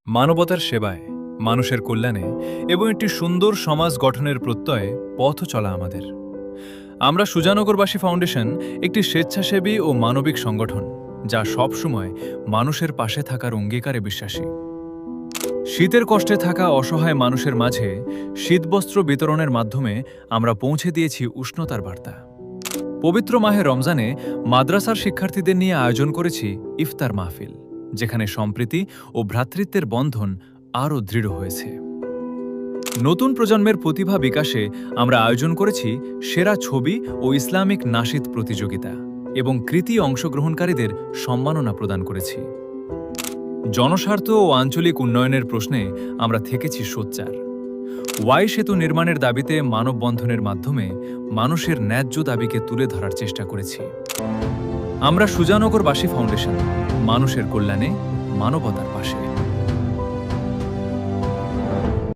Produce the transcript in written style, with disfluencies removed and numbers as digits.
মানবতার সেবায়, মানুষের কল্যাণে এবং একটি সুন্দর সমাজ গঠনের প্রত্যয়ে পথ চলা আমাদের। আমরা সুজানগরবাসী ফাউন্ডেশন একটি স্বেচ্ছাসেবী ও মানবিক সংগঠন যা সবসময় মানুষের পাশে থাকার অঙ্গীকারে বিশ্বাসী। শীতের কষ্টে থাকা অসহায় মানুষের মাঝে শীতবস্ত্র বিতরণের মাধ্যমে আমরা পৌঁছে দিয়েছি উষ্ণতার বার্তা। পবিত্র মাহে রমজানে মাদ্রাসার শিক্ষার্থীদের নিয়ে আয়োজন করেছি ইফতার মাহফিল, যেখানে সম্প্রীতি ও ভ্রাতৃত্বের বন্ধন আরও দৃঢ় হয়েছে। নতুন প্রজন্মের প্রতিভা বিকাশে আমরা আয়োজন করেছি সেরা ছবি ও ইসলামিক নাশিদ প্রতিযোগিতা এবং কৃতি অংশগ্রহণকারীদের সম্মাননা প্রদান করেছি। জনস্বার্থ ও আঞ্চলিক উন্নয়নের প্রশ্নে আমরা থেকেছি সোচ্চার। ওয়াই সেতু নির্মাণের দাবিতে মানববন্ধনের মাধ্যমে মানুষের ন্যায্য দাবিকে তুলে ধরার চেষ্টা করেছি। আমরা সুজানগরবাসী ফাউন্ডেশন, মানুষের কল্যাণে, মানবতার পাশে।